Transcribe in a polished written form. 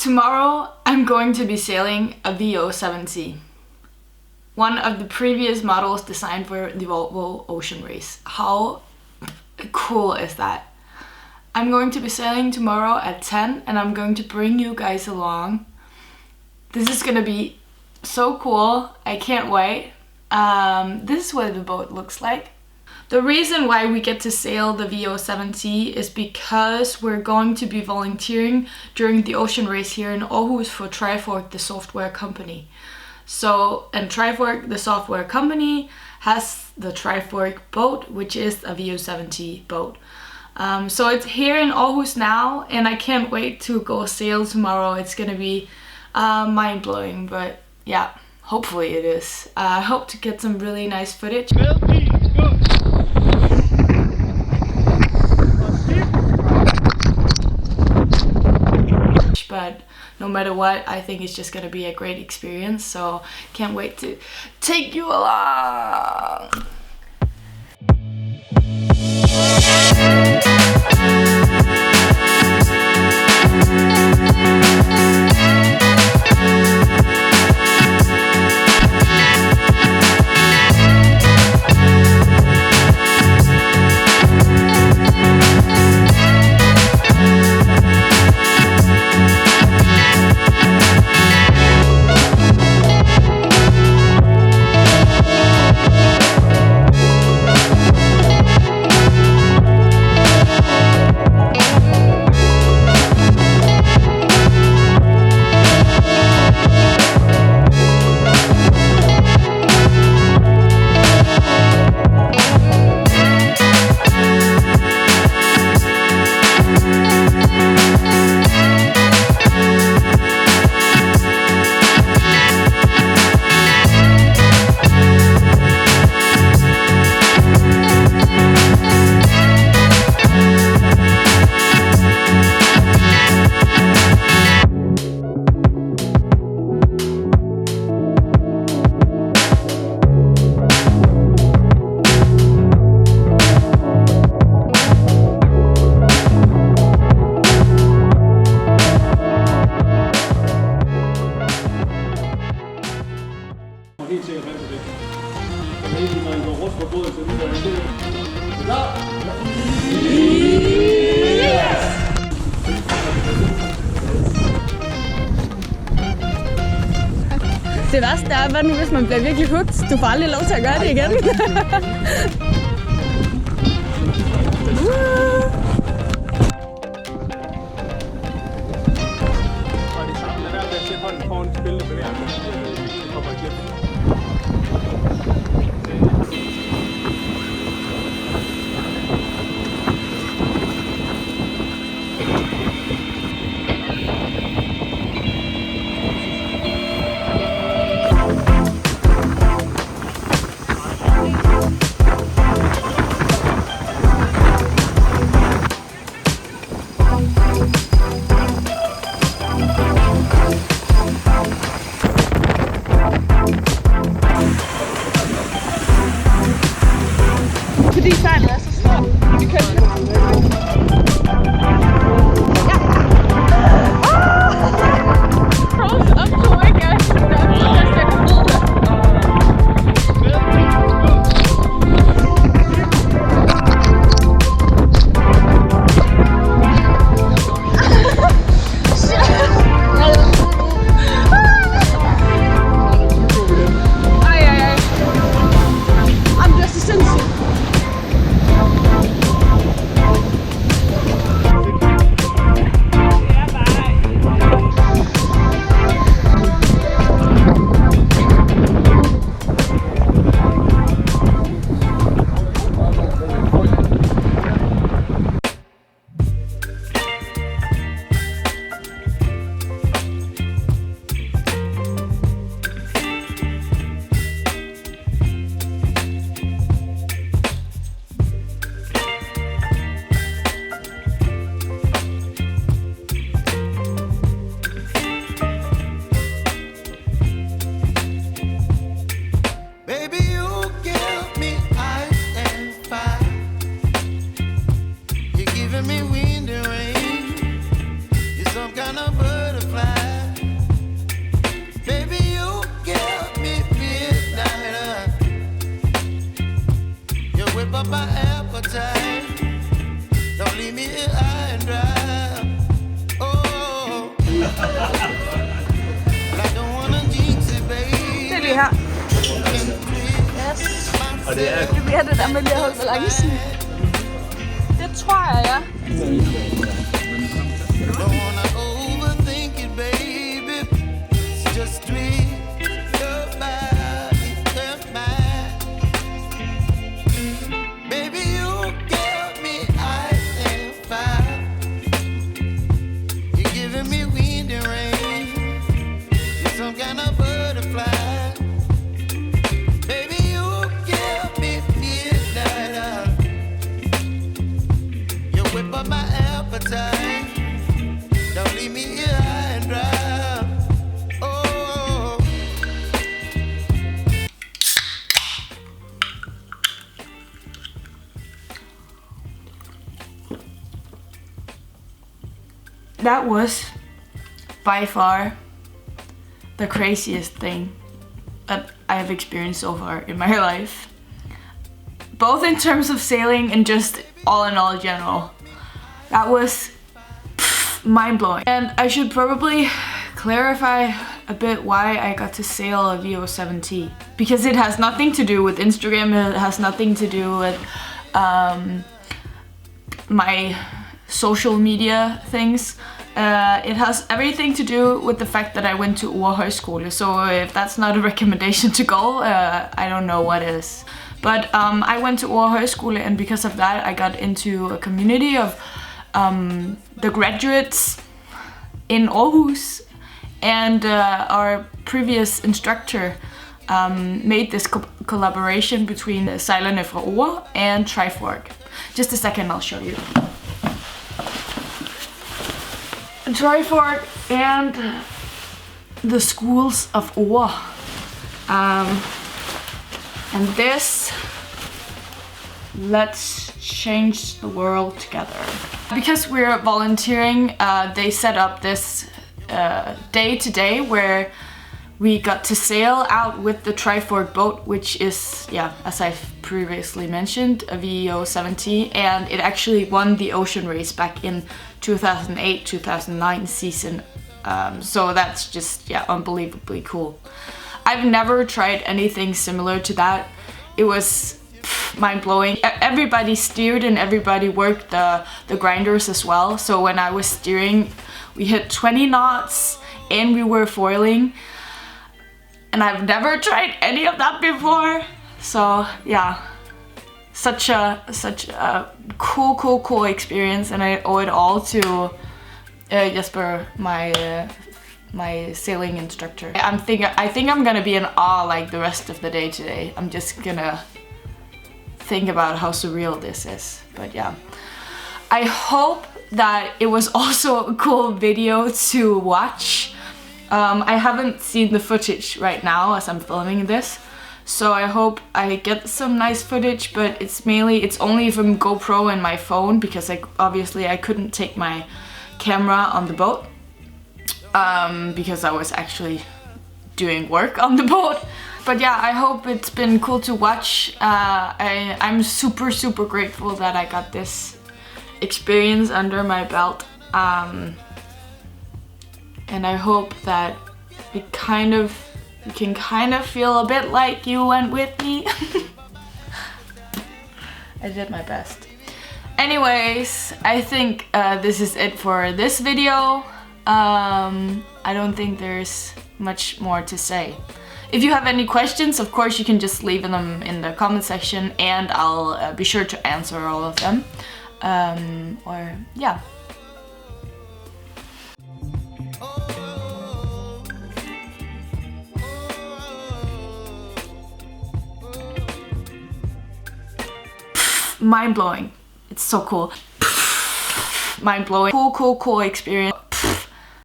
Tomorrow I'm going to be sailing a VO70, one of the previous models designed for the Volvo Ocean Race. How cool is that? I'm going to be sailing tomorrow at 10 and I'm going to bring you guys along. This is gonna be so cool. I can't wait. This is what the boat looks like. The reason why we get to sail the VO70 is because we're going to be volunteering during the ocean race here in Aarhus for Trifork, the software company. And Trifork, the software company, has the Trifork boat, which is a VO70 boat. So it's here in Aarhus now, and I can't wait to go sail tomorrow. It's gonna be mind-blowing, but yeah, hopefully it is. I hope to get some really nice footage. But no matter what, I think it's just gonna be a great experience, so can't wait to take you along. Helt sikkert vant til det. Men egentlig, når I går rundt på båden, så lyder det det. Klar? Yes! Det værste er, hvad nu hvis man bliver virkelig hooked? Du får aldrig lov til at gøre det igen. Og det samme, lad være med at sætte hånden foran spillet bevæger. Det kommer igennem. Og det er Det bliver det der med lige at holde balancen. Det tror jeg, ja. Don't wanna overthink it, baby. It's just me, your body, your mind. Baby, you give me ice and fire. You're giving me wind and rain. You're some kind of butterfly. Baby, you give me midnight. You whip up my appetite. Don't leave me here high and dry. Oh. That was by far the craziest thing that I have experienced so far in my life. Both in terms of sailing and just all in all general. That was mind-blowing. And I should probably clarify a bit why I got to sail a VO70. Because it has nothing to do with Instagram, it has nothing to do with my social media things. It has everything to do with the fact that I went to Røde Højskole, so if that's not a recommendation to go, I don't know what is. But I went to Røde Højskole, and because of that I got into a community of the graduates in Aarhus, and our previous instructor made this collaboration between Sejlerne fra Røde and Trifork. Just a second, I'll show you. Trifork and the schools of Røde. And this, let's change the world together. Because we're volunteering, they set up this day today where we got to sail out with the Trifork boat, which is, yeah, as I've previously mentioned, a VO70, and it actually won the Ocean Race back in 2008-2009 season. So that's just, yeah, unbelievably cool. I've never tried anything similar to that. It was mind-blowing. Everybody steered and everybody worked the grinders as well. So when I was steering, we hit 20 knots and we were foiling. And I've never tried any of that before. So yeah, such a cool experience, and I owe it all to Jesper, my sailing instructor. I think I'm gonna be in awe like the rest of the day today. I'm just gonna think about how surreal this is. But yeah, I hope that it was also a cool video to watch. I haven't seen the footage right now as I'm filming this, so I hope I get some nice footage, but it's only from GoPro and my phone, because obviously I couldn't take my camera on the boat because I was actually doing work on the boat. But yeah, I hope it's been cool to watch. I'm super grateful that I got this experience under my belt. And I hope that you can kind of feel a bit like you went with me. I did my best. Anyways, I think this is it for this video. I don't think there's much more to say. If you have any questions, of course you can just leave them in the comment section, and I'll be sure to answer all of them. Or yeah. Mind-blowing. It's so cool. Mind-blowing. Cool experience.